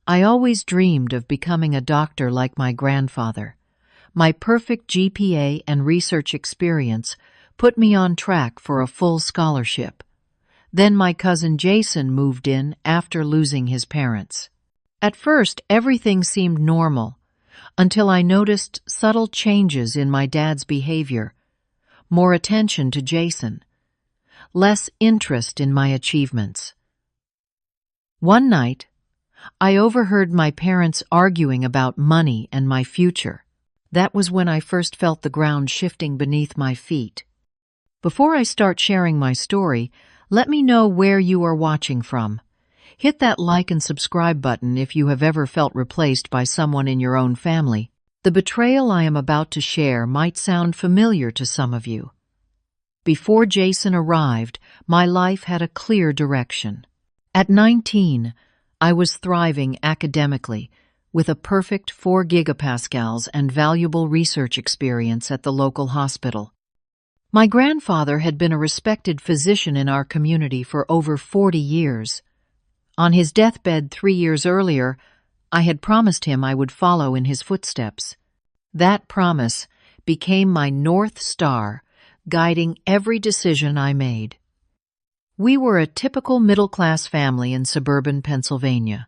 I always dreamed of becoming a doctor like my grandfather. My perfect GPA and research experience put me on track for a full scholarship. Then my cousin Jason moved in after losing his parents. At first, everything seemed normal, until I noticed subtle changes in my dad's behavior. More attention to Jason. Less interest in my achievements. One night, I overheard my parents arguing about money and my future. That was when I first felt the ground shifting beneath my feet. Before I start sharing my story, let me know where you are watching from. Hit that like and subscribe button if you have ever felt replaced by someone in your own family. The betrayal I am about to share might sound familiar to some of you. Before Jason arrived, my life had a clear direction. At 19, I was thriving academically, with a perfect 4 gigapascals and valuable research experience at the local hospital. My grandfather had been a respected physician in our community for over 40 years. On his deathbed 3 years earlier, I had promised him I would follow in his footsteps. That promise became my North Star, guiding every decision I made. We were a typical middle-class family in suburban Pennsylvania.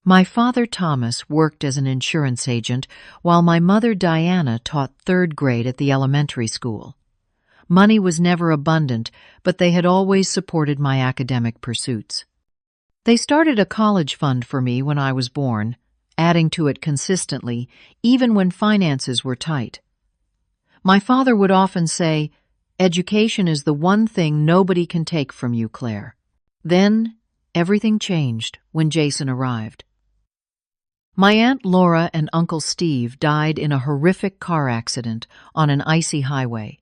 My father, Thomas, worked as an insurance agent, while my mother, Diana, taught 3rd grade at the elementary school. Money was never abundant, but they had always supported my academic pursuits. They started a college fund for me when I was born, adding to it consistently, even when finances were tight. My father would often say, "Education is the one thing nobody can take from you, Claire." Then, everything changed when Jason arrived. My Aunt Laura and Uncle Steve died in a horrific car accident on an icy highway.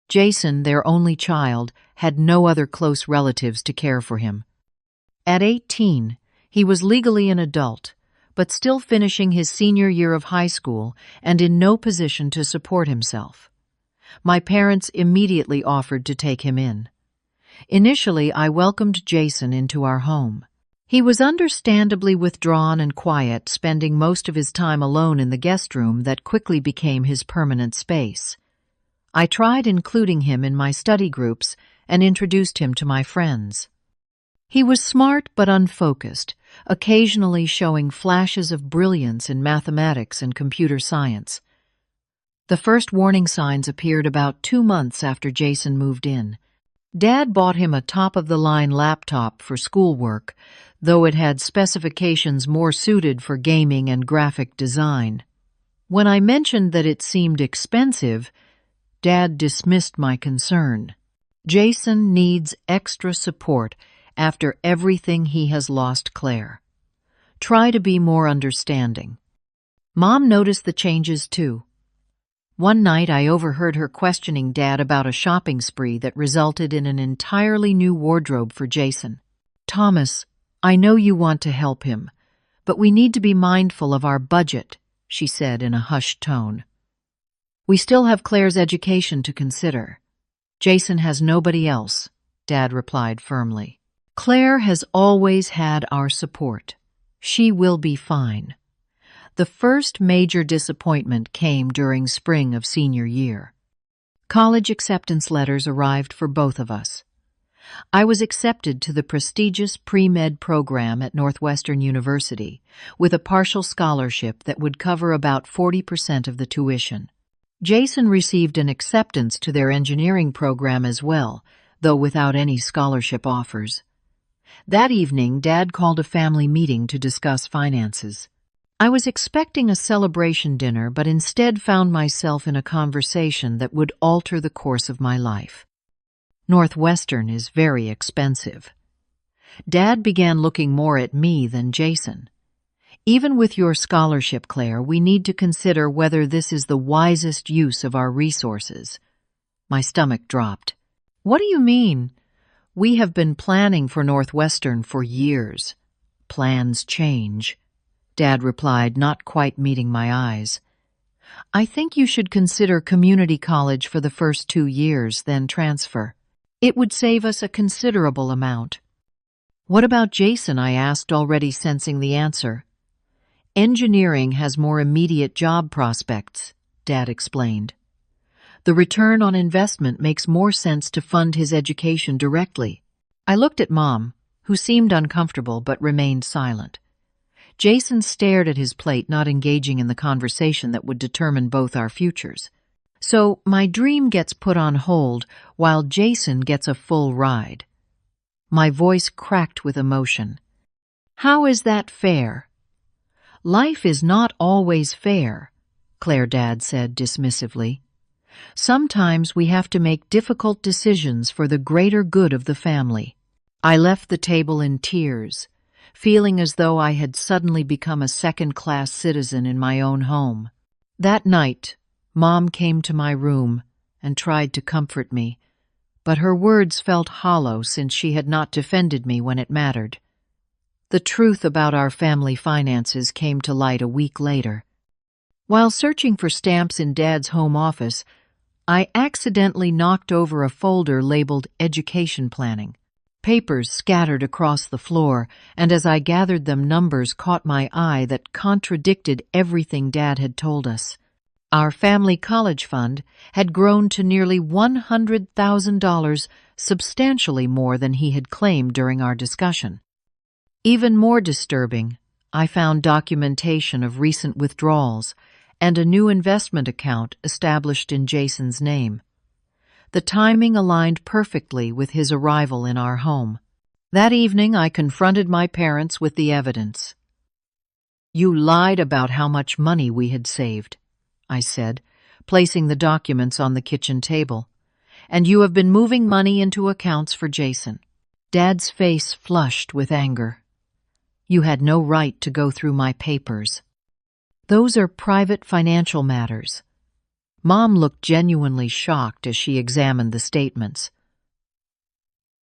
Jason, their only child, had no other close relatives to care for him. At 18, he was legally an adult, but still finishing his senior year of high school and in no position to support himself. My parents immediately offered to take him in. Initially, I welcomed Jason into our home. He was understandably withdrawn and quiet, spending most of his time alone in the guest room that quickly became his permanent space. I tried including him in my study groups and introduced him to my friends. He was smart but unfocused, occasionally showing flashes of brilliance in mathematics and computer science. The first warning signs appeared about 2 months after Jason moved in. Dad bought him a top-of-the-line laptop for schoolwork, though it had specifications more suited for gaming and graphic design. When I mentioned that it seemed expensive, Dad dismissed my concern. Jason needs extra support after everything he has lost, Claire. Try to be more understanding. Mom noticed the changes too. One night I overheard her questioning Dad about a shopping spree that resulted in an entirely new wardrobe for Jason. "Thomas, I know you want to help him, but we need to be mindful of our budget," she said in a hushed tone. "We still have Claire's education to consider. Jason has nobody else," Dad replied firmly. "Claire has always had our support. She will be fine." The first major disappointment came during spring of senior year. College acceptance letters arrived for both of us. I was accepted to the prestigious pre-med program at Northwestern University, with a partial scholarship that would cover about 40% of the tuition. Jason received an acceptance to their engineering program as well, though without any scholarship offers. That evening, Dad called a family meeting to discuss finances. I was expecting a celebration dinner, but instead found myself in a conversation that would alter the course of my life. Northwestern is very expensive. Dad began looking more at me than Jason. "Even with your scholarship, Claire, we need to consider whether this is the wisest use of our resources." My stomach dropped. "What do you mean?" "We have been planning for Northwestern for years. Plans change," Dad replied, not quite meeting my eyes. "I think you should consider community college for the first 2 years, then transfer. It would save us a considerable amount." What about Jason? I asked, already sensing the answer. Engineering has more immediate job prospects, Dad explained. The return on investment makes more sense to fund his education directly. I looked at Mom, who seemed uncomfortable but remained silent. Jason stared at his plate, not engaging in the conversation that would determine both our futures. So my dream gets put on hold while Jason gets a full ride. My voice cracked with emotion. How is that fair? Life is not always fair, Claire Dad said dismissively. Sometimes we have to make difficult decisions for the greater good of the family. I left the table in tears, feeling as though I had suddenly become a second-class citizen in my own home. That night, Mom came to my room and tried to comfort me, but her words felt hollow since she had not defended me when it mattered. The truth about our family finances came to light a week later. While searching for stamps in Dad's home office, I accidentally knocked over a folder labeled Education Planning. Papers scattered across the floor, and as I gathered them, numbers caught my eye that contradicted everything Dad had told us. Our family college fund had grown to nearly $100,000, substantially more than he had claimed during our discussion. Even more disturbing, I found documentation of recent withdrawals and a new investment account established in Jason's name. The timing aligned perfectly with his arrival in our home. That evening, I confronted my parents with the evidence. "You lied about how much money we had saved," I said, placing the documents on the kitchen table. "And you have been moving money into accounts for Jason." Dad's face flushed with anger. "You had no right to go through my papers. Those are private financial matters." Mom looked genuinely shocked as she examined the statements.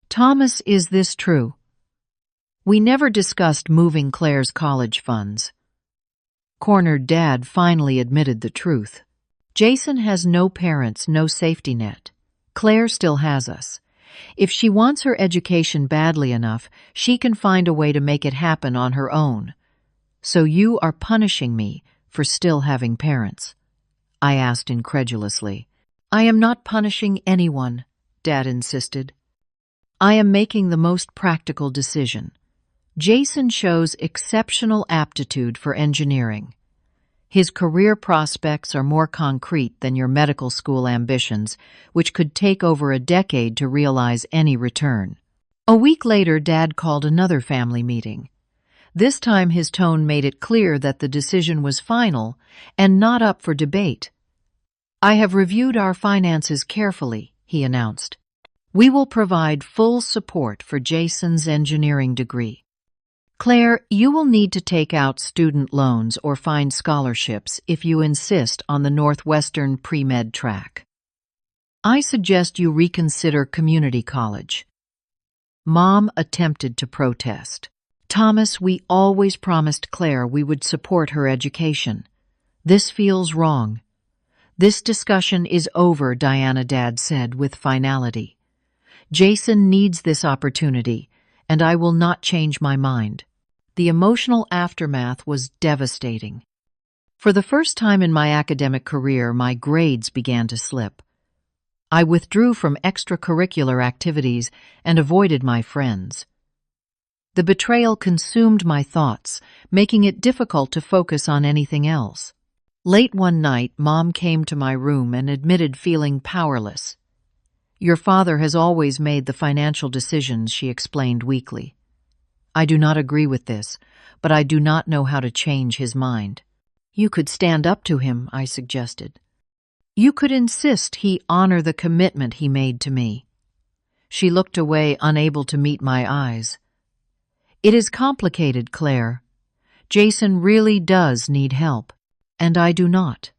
"Thomas, is this true? We never discussed moving Claire's college funds." Cornered Dad finally admitted the truth. "Jason has no parents, no safety net. Claire still has us. If she wants her education badly enough, she can find a way to make it happen on her own. So you are punishing me for still having parents?" I asked incredulously. "I am not punishing anyone," Dad insisted. "I am making the most practical decision. Jason shows exceptional aptitude for engineering. His career prospects are more concrete than your medical school ambitions, which could take over a decade to realize any return." A week later, Dad called another family meeting. This time his tone made it clear that the decision was final and not up for debate. "I have reviewed our finances carefully," he announced. "We will provide full support for Jason's engineering degree. Claire, you will need to take out student loans or find scholarships if you insist on the Northwestern pre-med track. I suggest you reconsider community college." Mom attempted to protest. "Thomas, we always promised Claire we would support her education. This feels wrong." "This discussion is over," Diana, Dad said with finality. "Jason needs this opportunity, and I will not change my mind." The emotional aftermath was devastating. For the first time in my academic career, my grades began to slip. I withdrew from extracurricular activities and avoided my friends. The betrayal consumed my thoughts, making it difficult to focus on anything else. Late one night, Mom came to my room and admitted feeling powerless. "Your father has always made the financial decisions," she explained weakly. "I do not agree with this, but I do not know how to change his mind." "You could stand up to him," I suggested. "You could insist he honor the commitment he made to me." She looked away, unable to meet my eyes. "It is complicated, Claire. Jason really does need help, and I do not."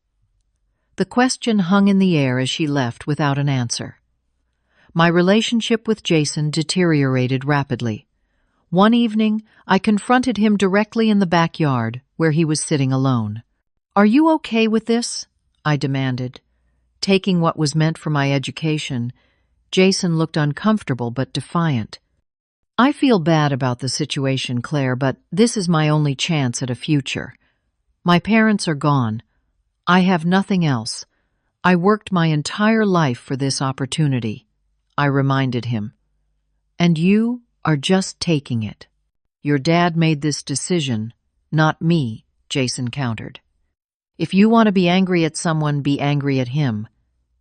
The question hung in the air as she left without an answer. My relationship with Jason deteriorated rapidly. One evening, I confronted him directly in the backyard, where he was sitting alone. "Are you okay with this?" I demanded. Taking what was meant for my education, Jason looked uncomfortable but defiant. I feel bad about the situation, Claire, but this is my only chance at a future. My parents are gone. I have nothing else. I worked my entire life for this opportunity, I reminded him. And you are just taking it. Your dad made this decision, not me, Jason countered. If you want to be angry at someone, be angry at him.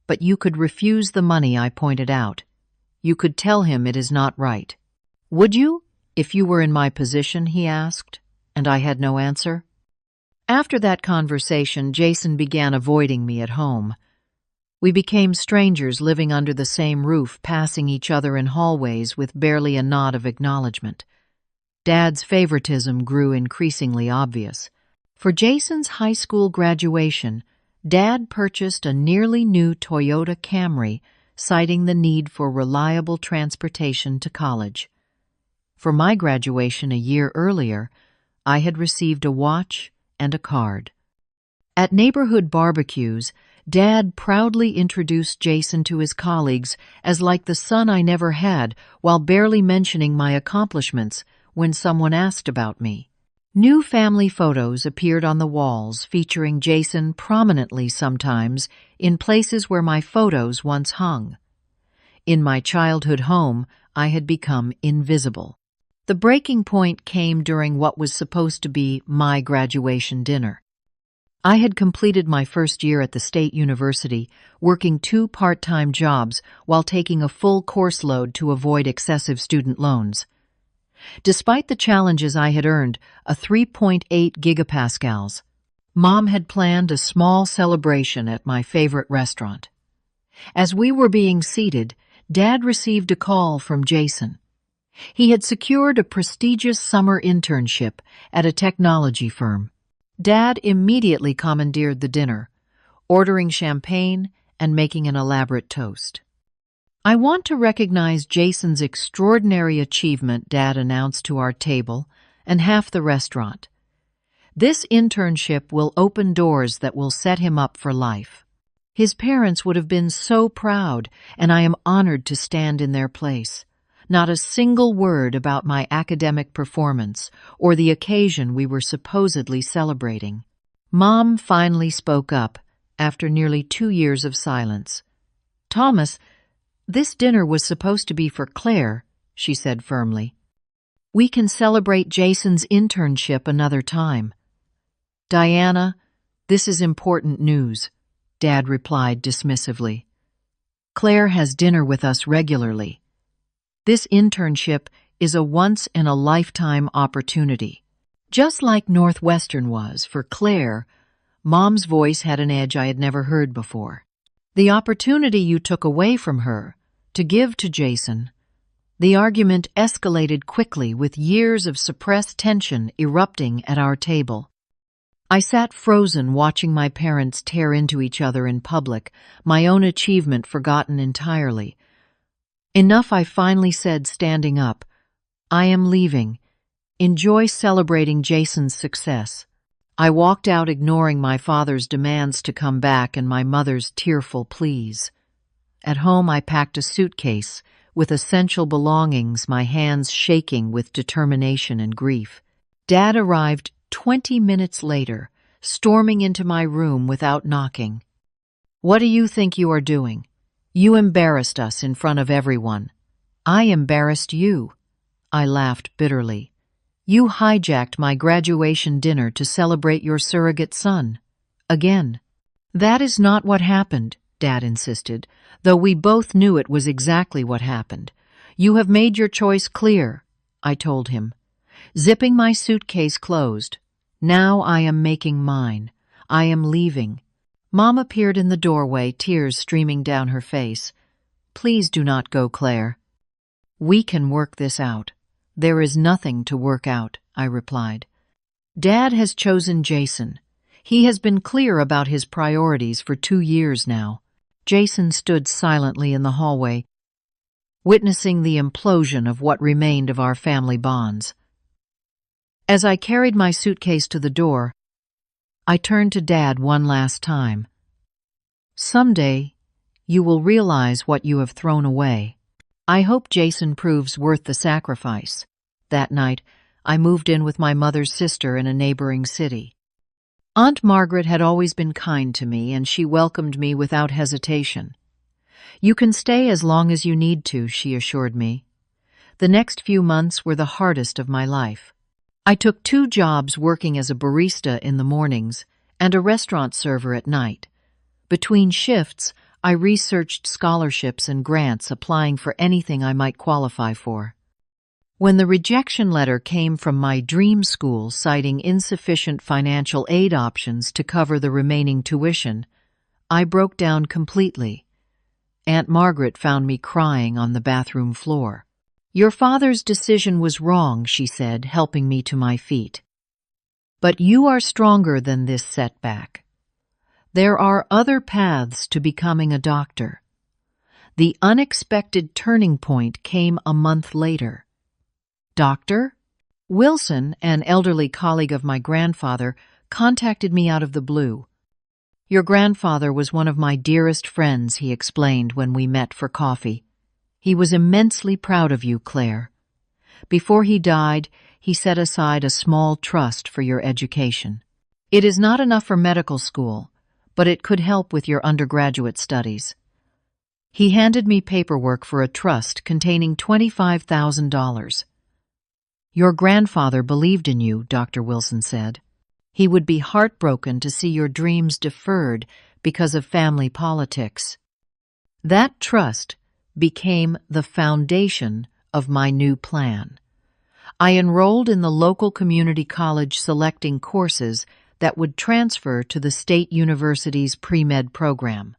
But you could refuse the money, I pointed out. You could tell him it is not right. Would you, if you were in my position, he asked, and I had no answer. After that conversation, Jason began avoiding me at home. We became strangers living under the same roof, passing each other in hallways with barely a nod of acknowledgement. Dad's favoritism grew increasingly obvious. For Jason's high school graduation, Dad purchased a nearly new Toyota Camry, citing the need for reliable transportation to college. For my graduation a year earlier, I had received a watch and a card. At neighborhood barbecues, Dad proudly introduced Jason to his colleagues as like the son I never had, while barely mentioning my accomplishments when someone asked about me. New family photos appeared on the walls, featuring Jason prominently sometimes in places where my photos once hung. In my childhood home, I had become invisible. The breaking point came during what was supposed to be my graduation dinner. I had completed my first year at the state university, working 2 part-time jobs while taking a full course load to avoid excessive student loans. Despite the challenges I had earned, a 3.8 gigapascals, Mom had planned a small celebration at my favorite restaurant. As we were being seated, Dad received a call from Jason. He had secured a prestigious summer internship at a technology firm. Dad immediately commandeered the dinner, ordering champagne and making an elaborate toast. I want to recognize Jason's extraordinary achievement, Dad announced to our table and half the restaurant. This internship will open doors that will set him up for life. His parents would have been so proud, and I am honored to stand in their place. Not a single word about my academic performance or the occasion we were supposedly celebrating. Mom finally spoke up after nearly 2 years of silence. "Thomas, this dinner was supposed to be for Claire," she said firmly. "We can celebrate Jason's internship another time." "Diana, this is important news," Dad replied dismissively. "Claire has dinner with us regularly. This internship is a once-in-a-lifetime opportunity. Just like Northwestern was for Claire, Mom's voice had an edge I had never heard before. The opportunity you took away from her to give to Jason. The argument escalated quickly with years of suppressed tension erupting at our table. I sat frozen watching my parents tear into each other in public, my own achievement forgotten entirely. "Enough," I finally said, standing up. "I am leaving. Enjoy celebrating Jason's success." I walked out, ignoring my father's demands to come back and my mother's tearful pleas. At home, I packed a suitcase with essential belongings, my hands shaking with determination and grief. Dad arrived 20 minutes later, storming into my room without knocking. "What do you think you are doing? You embarrassed us in front of everyone." "I embarrassed you," I laughed bitterly. "You hijacked my graduation dinner to celebrate your surrogate son. Again." "That is not what happened," Dad insisted, though we both knew it was exactly what happened. "You have made your choice clear," I told him. Zipping my suitcase closed. "Now I am making mine. I am leaving." Mom appeared in the doorway, tears streaming down her face. "Please do not go, Claire." "We can work this out." "There is nothing to work out," I replied. "Dad has chosen Jason. He has been clear about his priorities for 2 years now." Jason stood silently in the hallway, witnessing the implosion of what remained of our family bonds. As I carried my suitcase to the door, I turned to Dad one last time. "Someday, you will realize what you have thrown away." I hope Jason proves worth the sacrifice. That night, I moved in with my mother's sister in a neighboring city. Aunt Margaret had always been kind to me, and she welcomed me without hesitation. "You can stay as long as you need to," she assured me. The next few months were the hardest of my life. I took 2 jobs working as a barista in the mornings and a restaurant server at night. Between shifts, I researched scholarships and grants, applying for anything I might qualify for. When the rejection letter came from my dream school citing insufficient financial aid options to cover the remaining tuition, I broke down completely. Aunt Margaret found me crying on the bathroom floor. "Your father's decision was wrong," she said, helping me to my feet. "But you are stronger than this setback. There are other paths to becoming a doctor." The unexpected turning point came a month later. Dr. Wilson, an elderly colleague of my grandfather, contacted me out of the blue. "Your grandfather was one of my dearest friends," he explained when we met for coffee. "He was immensely proud of you, Claire. Before he died, he set aside a small trust for your education. It is not enough for medical school, but it could help with your undergraduate studies." He handed me paperwork for a trust containing $25,000. "Your grandfather believed in you," Dr. Wilson said. "He would be heartbroken to see your dreams deferred because of family politics." That trust became the foundation of my new plan. I enrolled in the local community college, selecting courses that would transfer to the state university's pre-med program.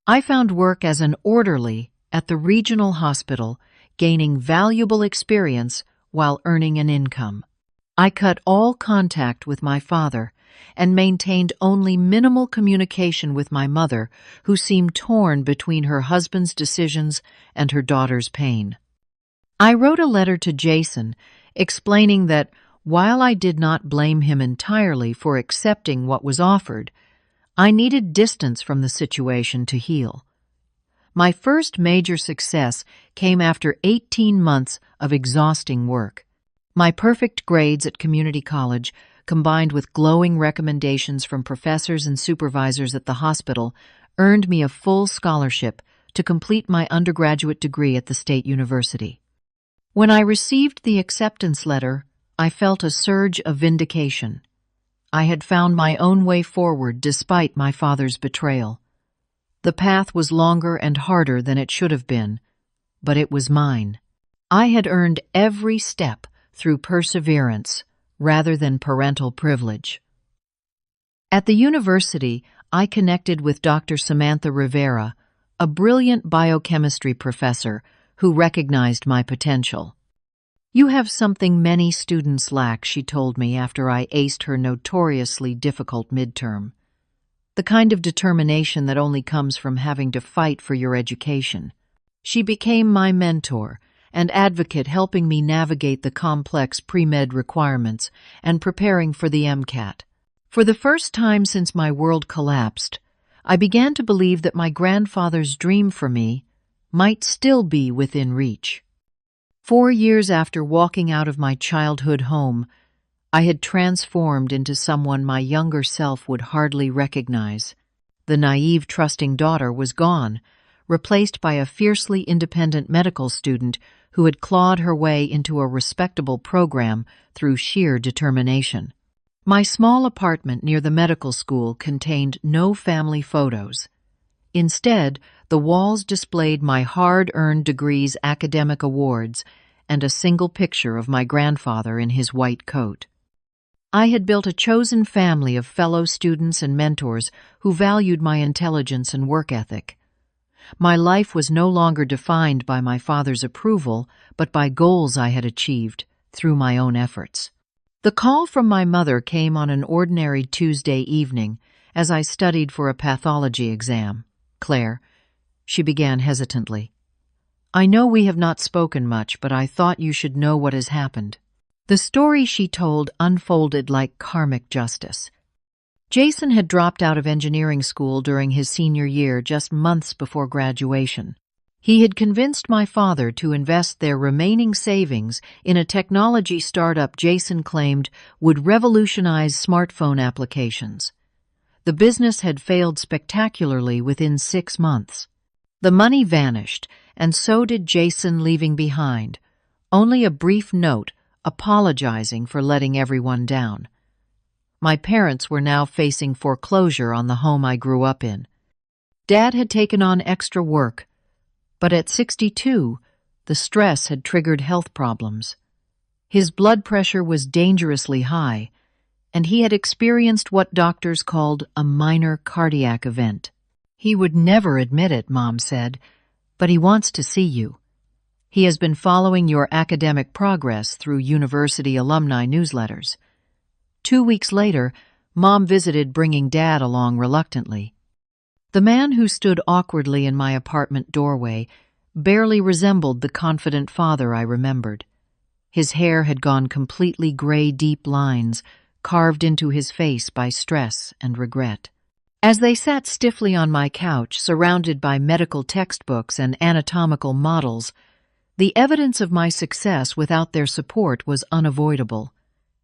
I found work as an orderly at the regional hospital, gaining valuable experience while earning an income. I cut all contact with my father and maintained only minimal communication with my mother, who seemed torn between her husband's decisions and her daughter's pain. I wrote a letter to Jason explaining that while I did not blame him entirely for accepting what was offered, I needed distance from the situation to heal. My first major success came after 18 months of exhausting work. My perfect grades at community college, combined with glowing recommendations from professors and supervisors at the hospital, earned me a full scholarship to complete my undergraduate degree at the state university. When I received the acceptance letter, I felt a surge of vindication. I had found my own way forward despite my father's betrayal. The path was longer and harder than it should have been, but it was mine. I had earned every step through perseverance rather than parental privilege. At the university, I connected with Dr. Samantha Rivera, a brilliant biochemistry professor who recognized my potential. "You have something many students lack," she told me after I aced her notoriously difficult midterm. "The kind of determination that only comes from having to fight for your education." She became my mentor and advocate, helping me navigate the complex pre-med requirements and preparing for the MCAT. For the first time since my world collapsed, I began to believe that my grandfather's dream for me might still be within reach. 4 years after walking out of my childhood home, I had transformed into someone my younger self would hardly recognize. The naive, trusting daughter was gone, replaced by a fiercely independent medical student who had clawed her way into a respectable program through sheer determination. My small apartment near the medical school contained no family photos. Instead, the walls displayed my hard-earned degree's academic awards and a single picture of my grandfather in his white coat. I had built a chosen family of fellow students and mentors who valued my intelligence and work ethic. My life was no longer defined by my father's approval, but by goals I had achieved through my own efforts. The call from my mother came on an ordinary Tuesday evening as I studied for a pathology exam. "Claire," she began hesitantly, "I know we have not spoken much, but I thought you should know what has happened." The story she told unfolded like karmic justice. Jason had dropped out of engineering school during his senior year, just months before graduation. He had convinced my father to invest their remaining savings in a technology startup Jason claimed would revolutionize smartphone applications. The business had failed spectacularly within 6 months. The money vanished, and so did Jason, leaving behind only a brief note apologizing for letting everyone down. My parents were now facing foreclosure on the home I grew up in. Dad had taken on extra work, but at 62, the stress had triggered health problems. His blood pressure was dangerously high, and he had experienced what doctors called a minor cardiac event. He would never admit it, Mom said, but he wants to see you. He has been following your academic progress through university alumni newsletters. 2 weeks later, Mom visited, bringing Dad along reluctantly. The man who stood awkwardly in my apartment doorway barely resembled the confident father I remembered. His hair had gone completely gray, deep lines carved into his face by stress and regret. As they sat stiffly on my couch, surrounded by medical textbooks and anatomical models, the evidence of my success without their support was unavoidable.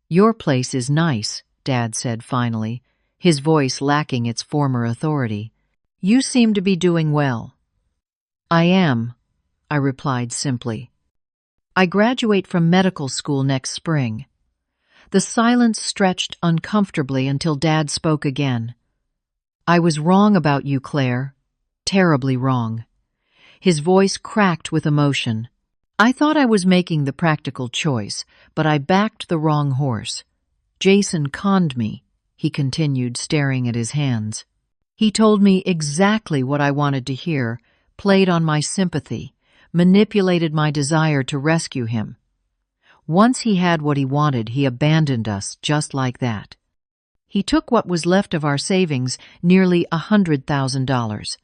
"Your place is nice," Dad said finally, his voice lacking its former authority. "You seem to be doing well." "I am," I replied simply. "I graduate from medical school next spring." The silence stretched uncomfortably until Dad spoke again. "I was wrong about you, Claire. Terribly wrong." His voice cracked with emotion. "I thought I was making the practical choice, but I backed the wrong horse. Jason conned me," he continued, staring at his hands. "He told me exactly what I wanted to hear, played on my sympathy, manipulated my desire to rescue him. Once he had what he wanted, he abandoned us just like that. He took what was left of our savings, nearly $100,000.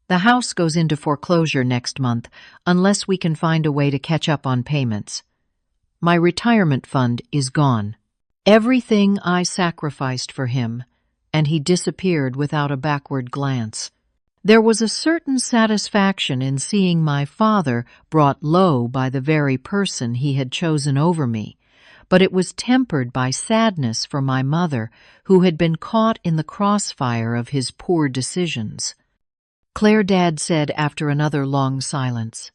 The house goes into foreclosure next month unless we can find a way to catch up on payments. My retirement fund is gone. Everything I sacrificed for him, and he disappeared without a backward glance. There was a certain satisfaction in seeing my father brought low by the very person he had chosen over me, but it was tempered by sadness for my mother, who had been caught in the crossfire of his poor decisions. "Claire," Dad said after another long silence,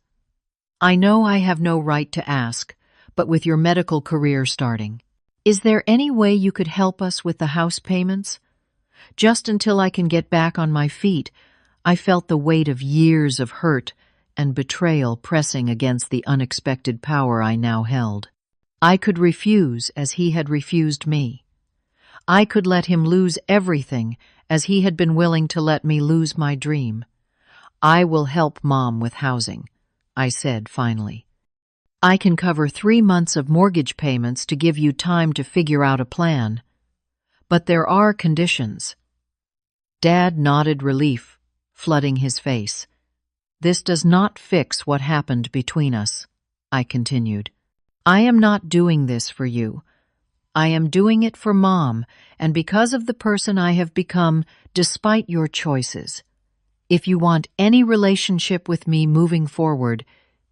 "I know I have no right to ask, but with your medical career starting, is there any way you could help us with the house payments? Just until I can get back on my feet, I felt the weight of years of hurt and betrayal pressing against the unexpected power I now held. I could refuse as he had refused me. I could let him lose everything as he had been willing to let me lose my dream. I will help Mom with housing," I said finally. "I can cover 3 months of mortgage payments to give you time to figure out a plan. But there are conditions." Dad nodded, relief flooding his face. "This does not fix what happened between us," I continued. "I am not doing this for you. I am doing it for Mom, and because of the person I have become despite your choices. If you want any relationship with me moving forward,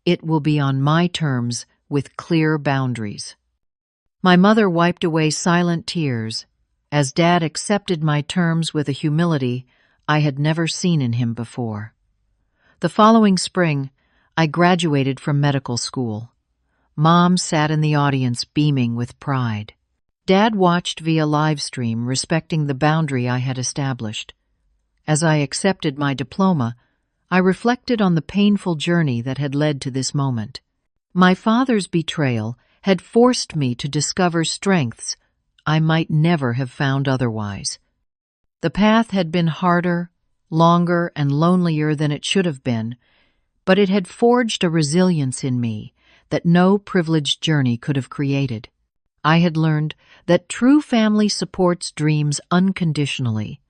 it will be on my terms with clear boundaries." My mother wiped away silent tears as Dad accepted my terms with a humility I had never seen in him before. The following spring, I graduated from medical school. Mom sat in the audience beaming with pride. Dad watched via live stream, respecting the boundary I had established. As I accepted my diploma, I reflected on the painful journey that had led to this moment. My father's betrayal had forced me to discover strengths I might never have found otherwise. The path had been harder, longer, and lonelier than it should have been, but it had forged a resilience in me that no privileged journey could have created. I had learned that true family supports dreams unconditionally,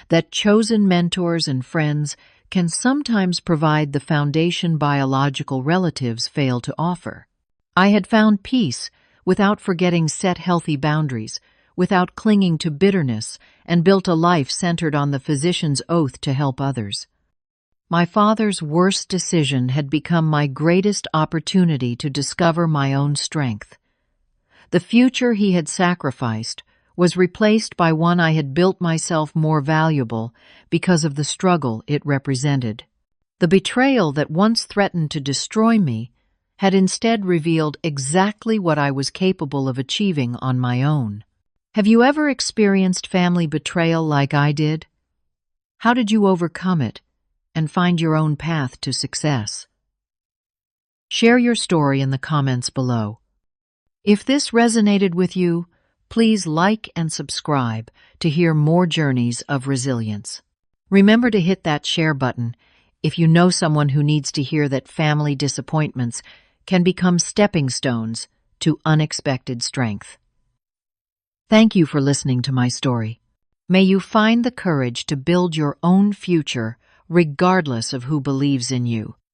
that chosen mentors and friends can sometimes provide the foundation biological relatives fail to offer. I had found peace without forgetting set healthy boundaries, without clinging to bitterness, and built a life centered on the physician's oath to help others. My father's worst decision had become my greatest opportunity to discover my own strength. The future he had sacrificed was replaced by one I had built myself more valuable because of the struggle it represented. The betrayal that once threatened to destroy me had instead revealed exactly what I was capable of achieving on my own. Have you ever experienced family betrayal like I did? How did you overcome it and find your own path to success? Share your story in the comments below. If this resonated with you, please like and subscribe to hear more journeys of resilience. Remember to hit that share button if you know someone who needs to hear that family disappointments can become stepping stones to unexpected strength. Thank you for listening to my story. May you find the courage to build your own future regardless of who believes in you.